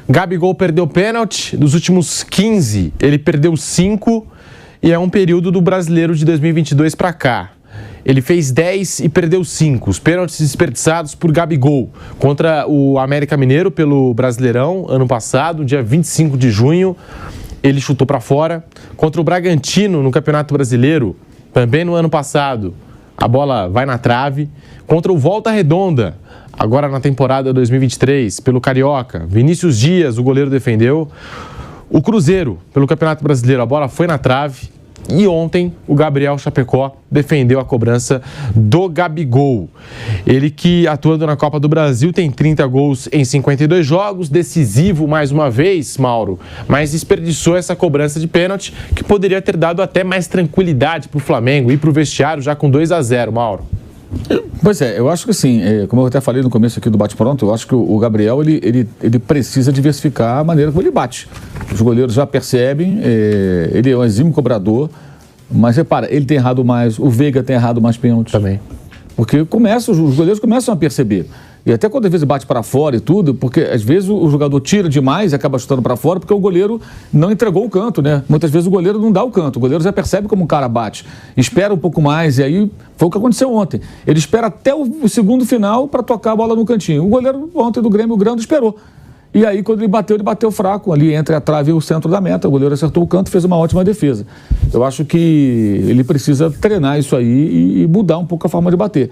Gabigol perdeu pênalti, dos últimos 15, ele perdeu 5 e é um período do Brasileiro de 2022 para cá. Ele fez 10 e perdeu 5. Os pênaltis desperdiçados por Gabigol contra o América Mineiro pelo Brasileirão, ano passado, dia 25 de junho. Ele chutou para fora. Contra o Bragantino no Campeonato Brasileiro, também no ano passado, a bola vai na trave. Contra o Volta Redonda, agora na temporada 2023, pelo Carioca, Vinícius Dias, o goleiro, defendeu. O Cruzeiro, pelo Campeonato Brasileiro, a bola foi na trave. E ontem, o Gabriel Chapecó defendeu a cobrança do Gabigol. Ele que, atuando na Copa do Brasil, tem 30 gols em 52 jogos, decisivo mais uma vez, Mauro, mas desperdiçou essa cobrança de pênalti, que poderia ter dado até mais tranquilidade para o Flamengo e para o vestiário já com 2-0, Mauro. Pois é, eu acho que assim, como eu até falei no começo aqui do bate-pronto, eu acho que o Gabriel, ele precisa diversificar a maneira como ele bate. Os goleiros já percebem, ele é um exímio cobrador, mas repara, ele tem errado mais, o Veiga tem errado mais pênaltis. Também. Porque os goleiros começam a perceber. E até quando às vezes bate para fora e tudo, porque às vezes o jogador tira demais e acaba chutando para fora porque o goleiro não entregou o canto, né? Muitas vezes o goleiro não dá o canto, o goleiro já percebe como o cara bate, espera um pouco mais, e aí foi o que aconteceu ontem. Ele espera até o segundo final para tocar a bola no cantinho. O goleiro ontem do Grêmio, o Grande, esperou. E aí, quando ele bateu fraco, ali entre a trave e o centro da meta. O goleiro acertou o canto e fez uma ótima defesa. Eu acho que ele precisa treinar isso aí e mudar um pouco a forma de bater.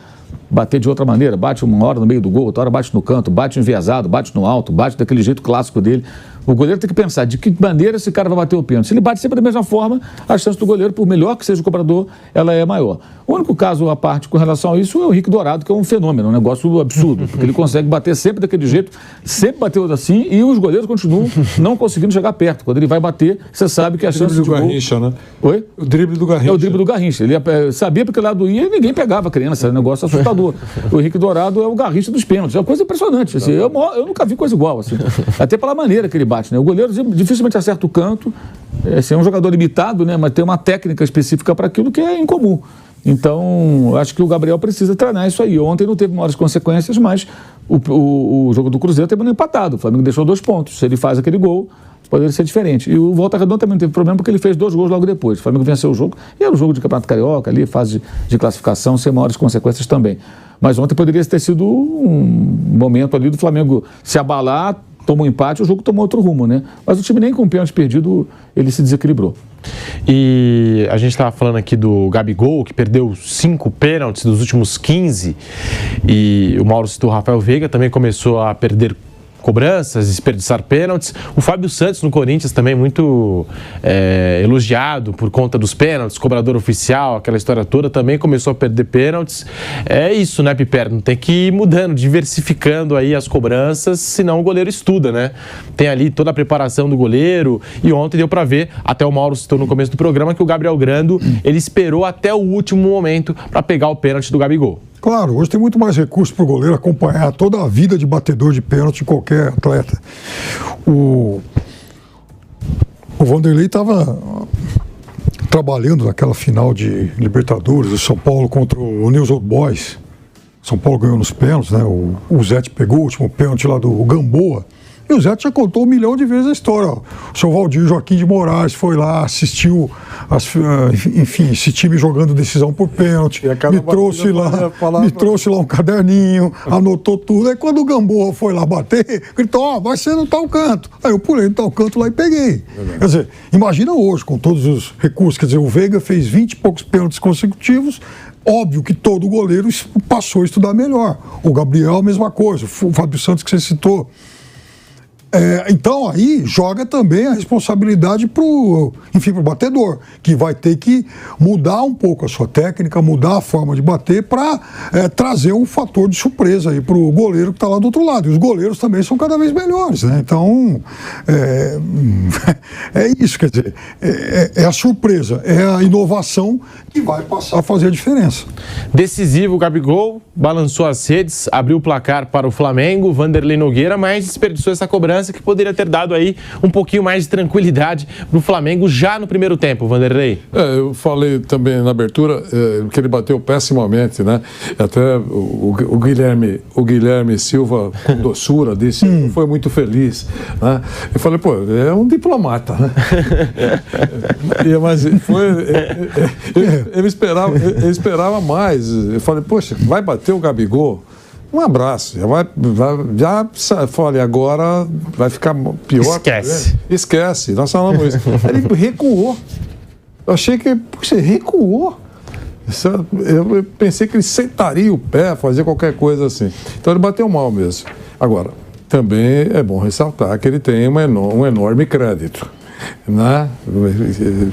Bater de outra maneira, bate uma hora no meio do gol, outra hora bate no canto, bate enviesado, bate no alto, bate daquele jeito clássico dele. O goleiro tem que pensar de que maneira esse cara vai bater o pênalti. Se ele bate sempre da mesma forma, a chance do goleiro, por melhor que seja o cobrador, ela é maior. O único caso à parte com relação a isso é o Henrique Dourado, que é um fenômeno, um negócio absurdo, porque ele consegue bater sempre daquele jeito, sempre bateu assim, e os goleiros continuam não conseguindo chegar perto. Quando ele vai bater, você sabe que a chance de gol... O drible do Garrincha, né? Oi? O drible do Garrincha. É o drible do Garrincha. Ele sabia porque lado ia e ninguém pegava a criança, era um negócio assustador. O Henrique Dourado é o Garrincha dos pênaltis, é uma coisa impressionante. Assim, eu nunca vi coisa igual, assim. Até pela maneira que ele bate, né? O goleiro dificilmente acerta o canto, é um jogador limitado, né? Mas tem uma técnica específica para aquilo que é incomum. Então, acho que o Gabriel precisa treinar isso aí. Ontem não teve maiores consequências, mas o jogo do Cruzeiro terminou empatado. O Flamengo deixou 2 pontos. Se ele faz aquele gol, poderia ser diferente. E o Volta Redonda também não teve problema porque ele fez 2 gols logo depois. O Flamengo venceu o jogo. E era um jogo de Campeonato Carioca, ali, fase de classificação, sem maiores consequências também. Mas ontem poderia ter sido um momento ali do Flamengo se abalar, tomou um empate, o jogo tomou outro rumo, né? Mas o time nem com o pênalti perdido, ele se desequilibrou. E a gente estava falando aqui do Gabigol, que perdeu 5 pênaltis dos últimos 15, e o Mauro citou o Rafael Veiga, também começou a perder cobranças, desperdiçar pênaltis. O Fábio Santos no Corinthians também muito elogiado por conta dos pênaltis, cobrador oficial, aquela história toda, também começou a perder pênaltis. É isso, né, Piperno? Tem que ir mudando, diversificando aí as cobranças, senão o goleiro estuda, né? Tem ali toda a preparação do goleiro, e ontem deu para ver, até o Mauro citou no começo do programa, que o Gabriel Grando, ele esperou até o último momento para pegar o pênalti do Gabigol. Claro, hoje tem muito mais recurso para o goleiro acompanhar toda a vida de batedor de pênalti de qualquer atleta. O Vanderlei estava trabalhando naquela final de Libertadores, o São Paulo contra o News Old Boys. São Paulo ganhou nos pênaltis, né? O Zete pegou o último pênalti lá do Gamboa. E o Zé já contou 1 milhão de vezes a história. Ó. O seu Valdir Joaquim de Moraes foi lá, assistiu, enfim, esse time jogando decisão por pênalti, me trouxe lá um caderninho, anotou tudo. Aí quando o Gamboa foi lá bater, gritou, ó, vai ser no tal canto. Aí eu pulei no tal canto lá e peguei. Quer dizer, imagina hoje, com todos os recursos, quer dizer, o Veiga fez 20 e poucos pênaltis consecutivos. Óbvio que todo goleiro passou a estudar melhor. O Gabriel, a mesma coisa. O Fábio Santos, que você citou. Então aí joga também a responsabilidade pro batedor, que vai ter que mudar um pouco a sua técnica, mudar a forma de bater para trazer um fator de surpresa aí pro goleiro que está lá do outro lado. E os goleiros também são cada vez melhores, né? Então é isso, quer dizer, é a surpresa, é a inovação que vai passar a fazer a diferença. Decisivo, o Gabigol balançou as redes, abriu o placar para o Flamengo, Vanderlei Nogueira, mas desperdiçou essa cobrança mudança que poderia ter dado aí um pouquinho mais de tranquilidade pro Flamengo já no primeiro tempo, Vanderlei. Eu falei também na abertura que ele bateu pessimamente, né? Até o Guilherme Silva, com doçura, disse que não foi muito feliz, né? Eu falei, pô, é um diplomata, né? Mas ele esperava mais. Eu falei, poxa, vai bater o Gabigol? Um abraço. Já falei, agora vai ficar pior. Esquece. Nós falamos isso. Ele recuou. Eu achei que, puxa, recuou. Eu pensei que ele sentaria o pé, fazia qualquer coisa assim. Então ele bateu mal mesmo. Agora, também é bom ressaltar que ele tem um enorme crédito, né?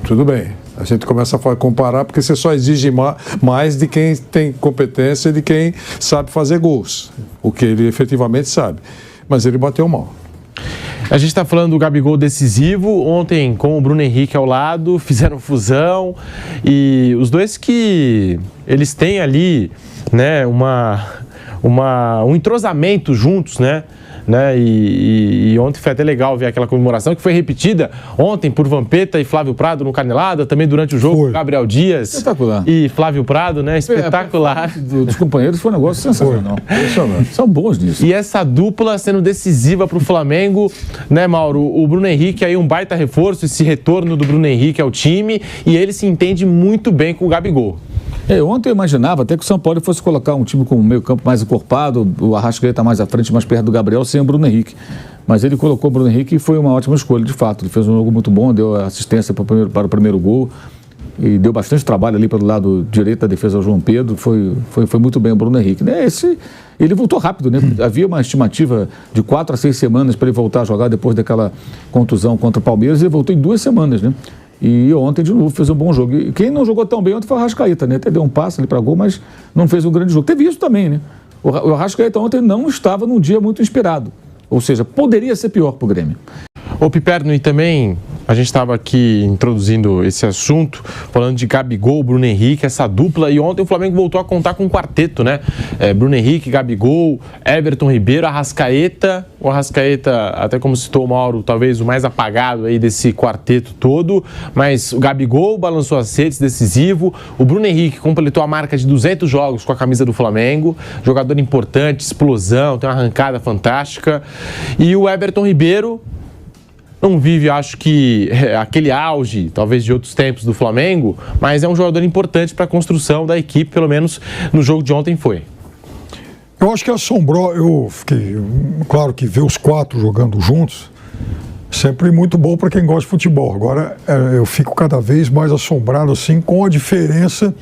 Tudo bem. A gente começa a comparar porque você só exige mais de quem tem competência e de quem sabe fazer gols, o que ele efetivamente sabe. Mas ele bateu mal. A gente está falando do Gabigol decisivo, ontem com o Bruno Henrique ao lado, fizeram fusão e os dois que eles têm ali, né, um entrosamento juntos, né? E ontem foi até legal ver aquela comemoração que foi repetida ontem por Vampeta e Flávio Prado no Canelada, também durante o jogo, Gabriel Dias e Flávio Prado, né? Espetacular. Dos companheiros foi um negócio sensacional. São bons nisso. E essa dupla sendo decisiva para o Flamengo, né, Mauro? O Bruno Henrique aí um baita reforço, esse retorno do Bruno Henrique ao time, e ele se entende muito bem com o Gabigol. Ontem eu imaginava até que o São Paulo fosse colocar um time com o meio campo mais encorpado, o Arrascaeta mais à frente, mais perto do Gabriel, sem o Bruno Henrique. Mas ele colocou o Bruno Henrique e foi uma ótima escolha, de fato. Ele fez um jogo muito bom, deu assistência para o primeiro gol e deu bastante trabalho ali pelo lado direito da defesa ao João Pedro. Foi muito bem o Bruno Henrique. Ele voltou rápido, né? Havia uma estimativa de 4 a 6 semanas para ele voltar a jogar depois daquela contusão contra o Palmeiras, e ele voltou em 2 semanas, né? E ontem, de novo, fez um bom jogo. E quem não jogou tão bem ontem foi o Arrascaeta, né? Até deu um passe ali para gol, mas não fez um grande jogo. Teve isso também, né? O Arrascaeta ontem não estava num dia muito inspirado. Ou seja, poderia ser pior para o Grêmio. Ô Piperno, e também a gente estava aqui introduzindo esse assunto, falando de Gabigol, Bruno Henrique, essa dupla, e ontem o Flamengo voltou a contar com um quarteto, né? Bruno Henrique, Gabigol, Everton Ribeiro, Arrascaeta. O Arrascaeta, até como citou o Mauro, talvez o mais apagado aí desse quarteto todo, mas o Gabigol balançou as redes, decisivo. O Bruno Henrique completou a marca de 200 jogos com a camisa do Flamengo, jogador importante, explosão, tem uma arrancada fantástica. E o Everton Ribeiro não vive, acho que, aquele auge, talvez de outros tempos do Flamengo, mas é um jogador importante para a construção da equipe, pelo menos no jogo de ontem foi. Eu acho que assombrou, eu fiquei, claro que ver os 4 jogando juntos, sempre muito bom para quem gosta de futebol. Agora, eu fico cada vez mais assombrado assim com a diferença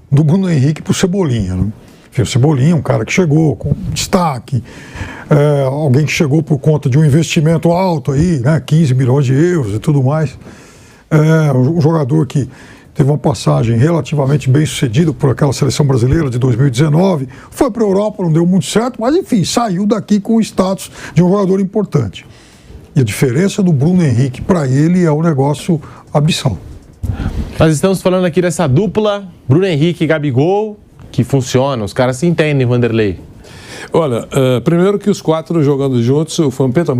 do Bruno Henrique para o Cebolinha, né? O Cebolinha, um cara que chegou com destaque, alguém que chegou por conta de um investimento alto aí, né, 15 milhões de euros e tudo mais. Um jogador que teve uma passagem relativamente bem sucedida por aquela seleção brasileira de 2019, foi para a Europa, não deu muito certo, mas enfim, saiu daqui com o status de um jogador importante. E a diferença do Bruno Henrique para ele é um negócio abissal. Nós estamos falando aqui dessa dupla, Bruno Henrique e Gabigol, que funciona, os caras se entendem, Vanderlei. Olha, primeiro que os 4 jogando juntos, o Vampeta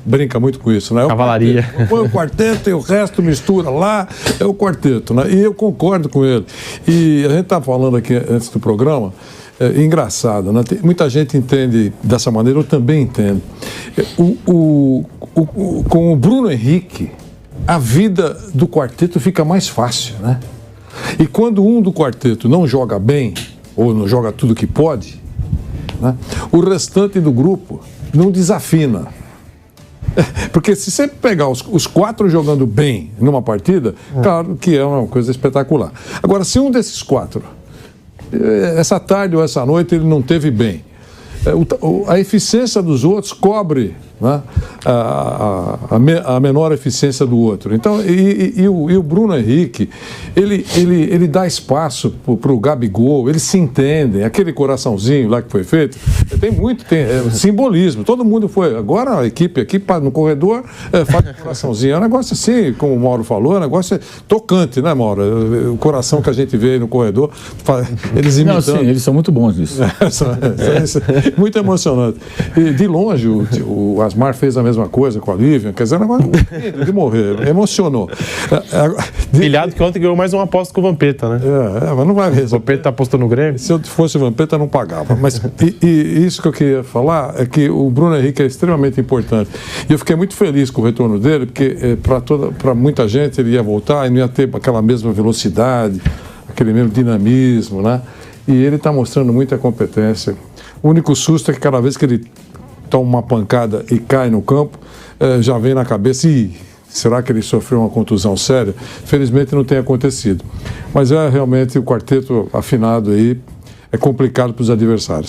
brinca muito com isso, né? Cavalaria. Põe o quarteto e o resto mistura lá, é o quarteto, né? E eu concordo com ele. E a gente estava falando aqui antes do programa, engraçado, né? Muita gente entende dessa maneira, eu também entendo. Com o Bruno Henrique, a vida do quarteto fica mais fácil, né? E quando um do quarteto não joga bem, ou não joga tudo que pode, né, o restante do grupo não desafina. Porque se você pegar os 4 jogando bem numa partida, claro que é uma coisa espetacular. Agora, se um desses 4, essa tarde ou essa noite, ele não teve bem, a eficiência dos outros cobre, né, a menor eficiência do outro. Então, o Bruno Henrique, ele dá espaço para o Gabigol, eles se entendem, aquele coraçãozinho lá que foi feito, tem simbolismo, todo mundo foi. Agora a equipe aqui no corredor faz um coraçãozinho, é um negócio assim, como o Mauro falou, é um negócio tocante, né, Mauro? O coração que a gente vê aí no corredor, eles imitando. Não, sim, eles são muito bons nisso. Muito emocionante. E de longe, o Asmar fez a mesma coisa com a Lívia, quer dizer, é um negócio de morrer, emocionou. Pilhado que ontem ganhou mais uma aposta com o Vampeta, né? Mas não vai resolver. O Vampeta tá apostando no Grêmio. Se eu fosse o Vampeta, não pagava. Mas isso que eu queria falar é que o Bruno Henrique é extremamente importante. E eu fiquei muito feliz com o retorno dele, porque para muita gente ele ia voltar e não ia ter aquela mesma velocidade, aquele mesmo dinamismo, né? E ele está mostrando muita competência. O único susto é que cada vez que ele toma uma pancada e cai no campo, já vem na cabeça, será que ele sofreu uma contusão séria? Felizmente não tem acontecido. Mas realmente o quarteto afinado aí é complicado para os adversários.